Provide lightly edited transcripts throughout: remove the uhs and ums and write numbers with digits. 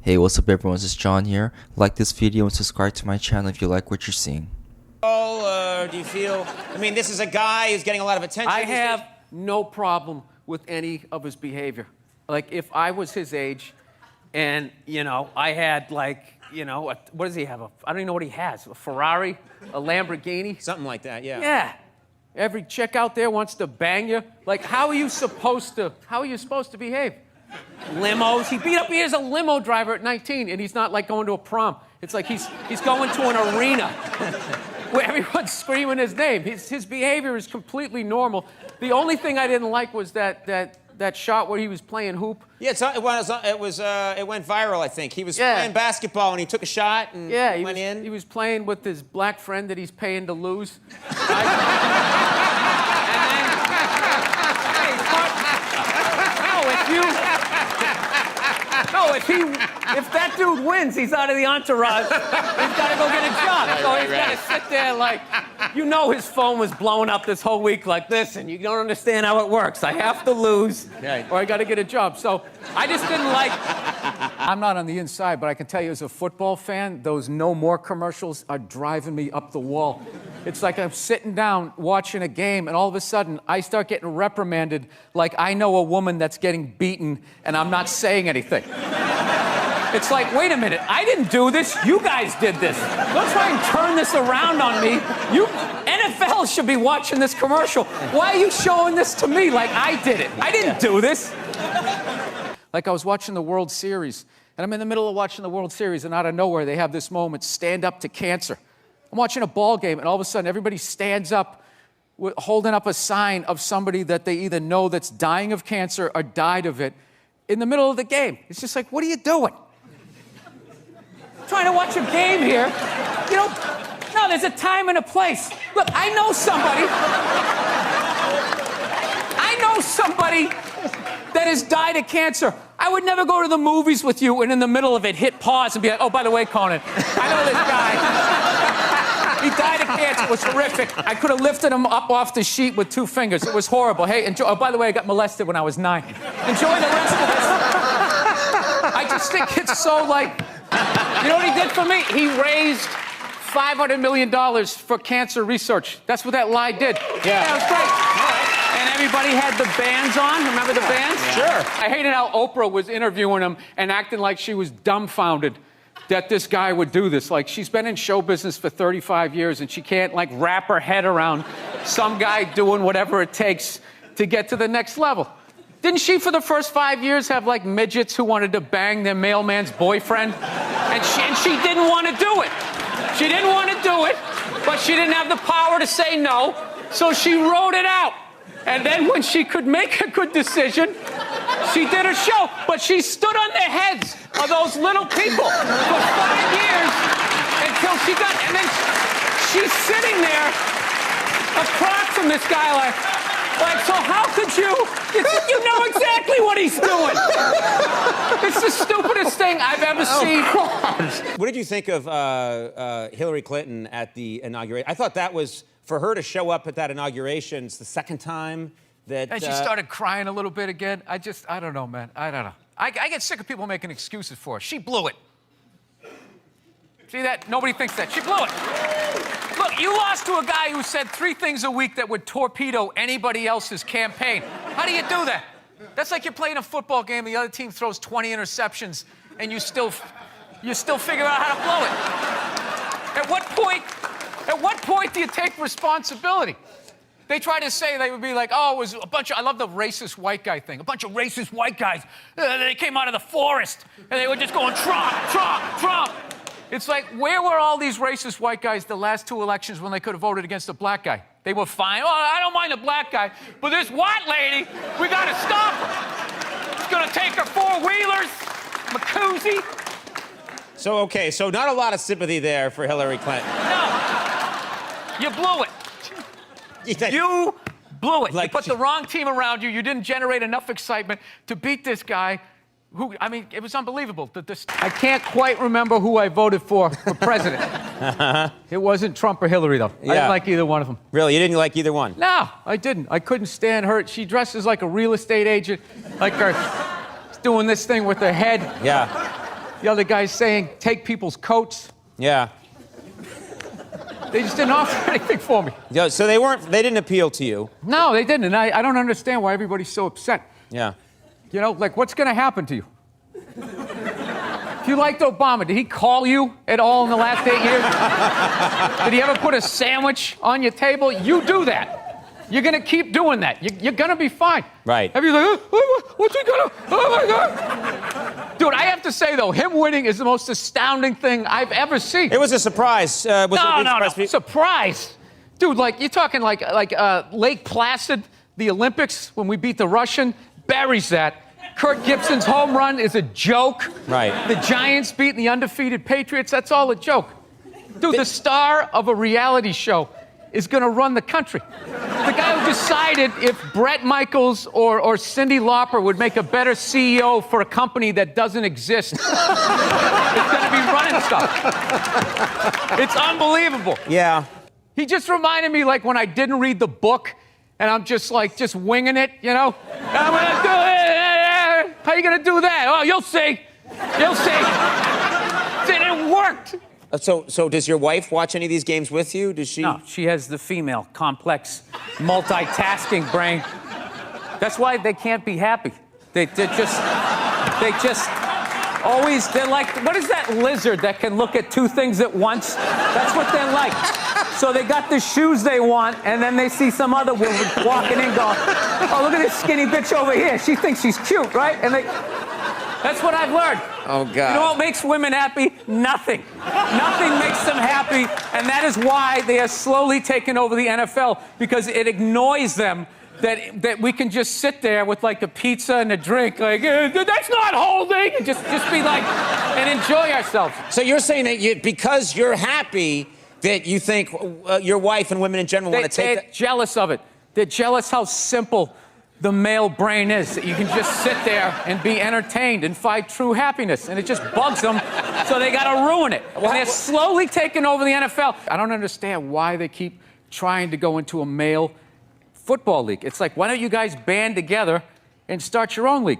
Hey, what's up everyone, this is John here. Like this video and subscribe to my channel if you like what you're seeing. Do you feel, I mean, this is a guy who's getting a lot of attention. I have no problem with any of his behavior. Like, if I was his age and, I had, like, what does he have? I don't even know what he has. A Ferrari? A Lamborghini? Something like that, yeah. Yeah. Every chick out there wants to bang you. Like, how are you supposed to behave? Limos. He is a limo driver at 19, and he's not, like, going to a prom. It's like he's going to an arena where everyone's screaming his name. His behavior is completely normal. The only thing I didn't like was that shot where he was playing hoop. Yeah, it went viral, I think. He was playing basketball, and he took a shot and went in. He was playing with his black friend that he's paying to lose. If that dude wins, he's out of the entourage. He's got to go get a job. So he's got to sit there like, his phone was blowing up this whole week like, listen, you don't understand how it works. I have to lose, or I got to get a job. So I just didn't like. I'm not on the inside, but I can tell you as a football fan, those No More commercials are driving me up the wall. It's like I'm sitting down watching a game, and all of a sudden, I start getting reprimanded like I know a woman that's getting beaten, and I'm not saying anything. It's like, wait a minute, I didn't do this. You guys did this. Don't try and turn this around on me. NFL should be watching this commercial. Why are you showing this to me like I did it? I didn't do this. Like, I was watching the World Series, and I'm in the middle of watching the World Series, and out of nowhere, they have this moment, stand up to cancer. I'm watching a ball game, and all of a sudden, everybody stands up, holding up a sign of somebody that they either know that's dying of cancer or died of it in the middle of the game. It's just like, what are you doing? Trying to watch a game here. No, there's a time and a place. Look, I know somebody that has died of cancer. I would never go to the movies with you and in the middle of it hit pause and be like, oh, by the way, Conan, I know this guy. He died of cancer. It was horrific. I could have lifted him up off the sheet with 2 fingers. It was horrible. Hey, enjoy. Oh, by the way, I got molested when I was 9. Enjoy the rest of this. I just think it's so like, you know what he did for me? He raised $500 million for cancer research. That's what that lie did. Yeah, it was great. And everybody had the bands on. Remember the bands? Yeah. Sure. I hated how Oprah was interviewing him and acting like she was dumbfounded that this guy would do this. Like, she's been in show business for 35 years, and she can't, like, wrap her head around some guy doing whatever it takes to get to the next level. Didn't she, for the first 5 years, have, like, midgets who wanted to bang their mailman's boyfriend? And she didn't want to do it. She didn't want to do it, but she didn't have the power to say no, so she wrote it out. And then when she could make a good decision, she did a show. But she stood on the heads of those little people for 5 years until she got... And then she's sitting there across from this guy like, so how could you? You know exactly what he's doing. It's the stupidest thing I've ever seen. What did you think of Hillary Clinton at the inauguration? I thought that was, for her to show up at that inauguration, it's the second time that... And she started crying a little bit again. I don't know, man. I don't know. I get sick of people making excuses for her. She blew it. See that? Nobody thinks that. She blew it. Look, you lost to a guy who said 3 things a week that would torpedo anybody else's campaign. How do you do that? That's like you're playing a football game, the other team throws 20 interceptions, and you still figure out how to blow it. At what point do you take responsibility? They try to say, they would be like, oh, it was a bunch of, I love the racist white guy thing. A bunch of racist white guys. They came out of the forest, and they were just going, Trump, Trump, Trump. It's like, where were all these racist white guys the last 2 elections when they could have voted against a black guy? They were fine. Oh, I don't mind the black guy, but this white lady, we got to stop her. It's going to take her 4-wheelers, Macuzzi. So not a lot of sympathy there for Hillary Clinton. No. You blew it. You blew it. Like, you put the wrong team around you. You didn't generate enough excitement to beat this guy. It was unbelievable. I can't quite remember who I voted for president. It wasn't Trump or Hillary, though. I didn't like either one of them. Really? You didn't like either one? No, I didn't. I couldn't stand her. She dresses like a real estate agent, like her doing this thing with her head. Yeah. The other guy's saying, take people's coats. Yeah. They just didn't offer anything for me. Yeah, so they didn't appeal to you. No, they didn't. And I don't understand why everybody's so upset. Yeah. You know, like, what's going to happen to you? If you liked Obama, did he call you at all in the last 8 years? Did he ever put a sandwich on your table? You do that. You're going to keep doing that. You're going to be fine. Right. Everybody's like, what's he going to, oh my God. Dude, I have to say, though, him winning is the most astounding thing I've ever seen. It was a surprise. No. Surprise. Dude, like, you're talking like Lake Placid, the Olympics, when we beat the Russian, buries that. Kurt Gibson's home run is a joke. Right. The Giants beating the undefeated Patriots, that's all a joke. Dude, the star of a reality show is going to run the country. The guy who decided if Bret Michaels or Cyndi Lauper would make a better CEO for a company that doesn't exist is going to be running stuff. It's unbelievable. Yeah. He just reminded me like when I didn't read the book and I'm just winging it, you know? I'm going to do it. How you going to do that? Oh, you'll see. You'll see. It worked. So does your wife watch any of these games with you? Does she? No, she has the female, complex, multitasking brain. That's why they can't be happy. They just always, they're like, what is that lizard that can look at two things at once? That's what they're like. So they got the shoes they want, and then they see some other woman walking in going, oh, look at this skinny bitch over here. She thinks she's cute, right? And that's what I've learned. Oh, God. You know what makes women happy? Nothing. Nothing makes them happy, and that is why they are slowly taking over the NFL, because it annoys them that we can just sit there with like a pizza and a drink, like, that's not holding, and just be like, and enjoy ourselves. So you're saying that because you're happy that you think your wife and women in general want to take that? They're jealous of it. They're jealous how simple the male brain is, that you can just sit there and be entertained and find true happiness, and it just bugs them, so they got to ruin it. And they're slowly taking over the NFL. I don't understand why they keep trying to go into a male football league. It's like, why don't you guys band together and start your own league?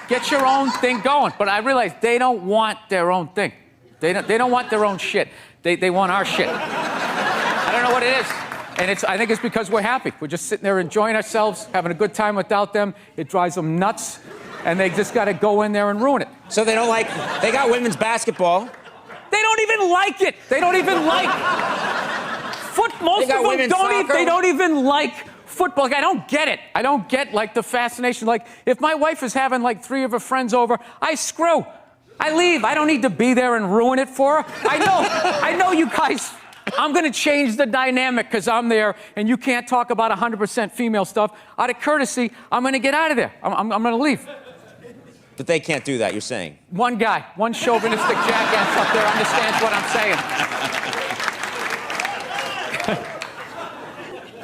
Get your own thing going. But I realize they don't want their own thing. They don't want their own shit. They want our shit. I don't know what it is. And I think it's because we're happy. We're just sitting there enjoying ourselves, having a good time without them. It drives them nuts, and they just got to go in there and ruin it. So they got women's basketball. They don't even like it. They don't even like most of them they don't even like football. Like, I don't get it. I don't get like the fascination. Like, if my wife is having like 3 of her friends over, I screw. I leave. I don't need to be there and ruin it for her. I know you guys. I'm going to change the dynamic because I'm there and you can't talk about 100% female stuff. Out of courtesy, I'm going to get out of there. I'm going to leave. But they can't do that, you're saying? One guy, one chauvinistic jackass up there understands what I'm saying.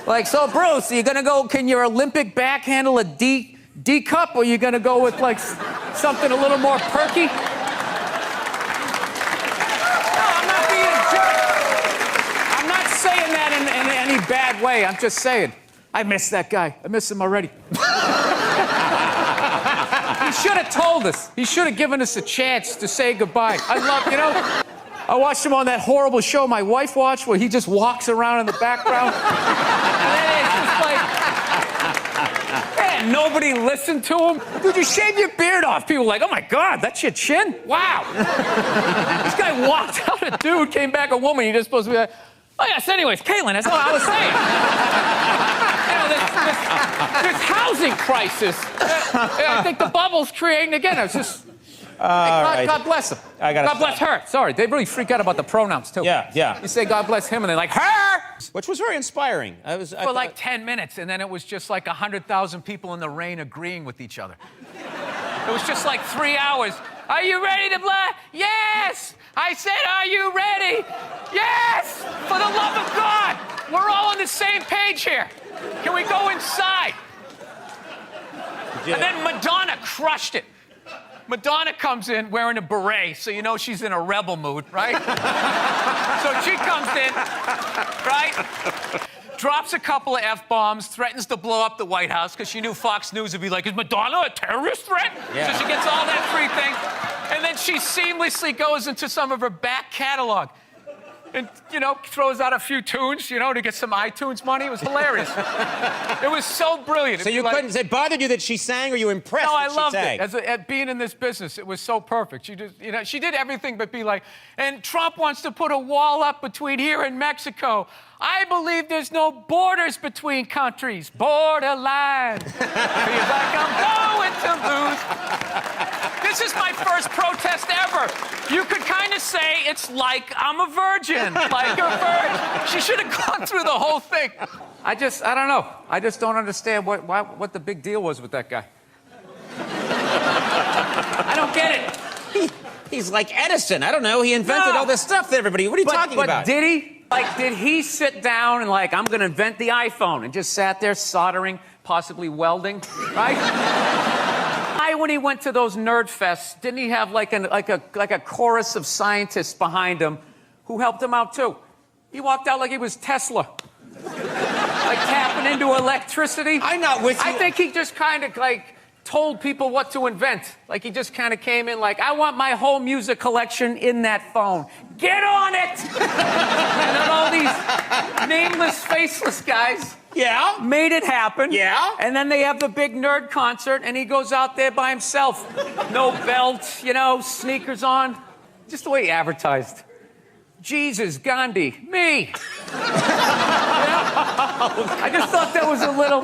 Like, so Bruce, are you going to go, can your Olympic back handle a D cup, or are you going to go with like something a little more perky? In any bad way. I'm just saying. I miss that guy. I miss him already. He should have told us. He should have given us a chance to say goodbye. I watched him on that horrible show my wife watched where he just walks around in the background. And it's just like, man, nobody listened to him. Dude, you shave your beard off. People are like, oh my God, that's your chin? Wow. This guy walked out a dude, came back a woman. You're just supposed to be like, oh, yes, anyways, Caitlin, that's what I was saying. This housing crisis. I think the bubble's creating again. It's just, God bless him. God bless her. Sorry, they really freak out about the pronouns, too. Yeah. You say God bless him, and they're like, her! Which was very inspiring. For like 10 minutes, and then it was just like 100,000 people in the rain agreeing with each other. It was just like 3 hours. Are you ready to play? Yes! I said, are you ready? Yes! For the love of God! We're all on the same page here. Can we go inside? And then Madonna crushed it. Madonna comes in wearing a beret, so you know she's in a rebel mood, right? So she comes in, right? drops a couple of F-bombs, threatens to blow up the White House because she knew Fox News would be like, is Madonna a terrorist threat? Yeah. So she gets all that free thing. And then she seamlessly goes into some of her back catalog and, you know, throws out a few tunes, you know, to get some iTunes money. It was hilarious. It was so brilliant. So you couldn't, it bothered you that she sang, or you were impressed No, that I loved she sang? it. At being in this business, it was so perfect. She just, you know, she did everything but be like, and Trump wants to put a wall up between here and Mexico. I believe there's no borders between countries. Borderline. Feels like I'm going to lose. This is my first protest ever. You could kind of say it's like I'm a virgin. Like a virgin. She should have gone through the whole thing. I don't know. I just don't understand what the big deal was with that guy. I don't get it. He's like Edison. I don't know. He invented all this stuff that everybody. What are you talking about? Did he? Like, did he sit down and like, I'm going to invent the iPhone, and just sat there soldering, possibly welding, right? When he went to those nerd fests, didn't he have like a chorus of scientists behind him who helped him out too? He walked out like he was Tesla, like tapping into electricity. I'm not with you. I think he just kind of like told people what to invent. Like he just kind of came in like, I want my whole music collection in that phone. Get on it! And then all these nameless, faceless guys made it happen. Yeah. And then they have the big nerd concert, and he goes out there by himself. No belt, you know, sneakers on. Just the way he advertised. Jesus, Gandhi, me. You know? I just thought that was a little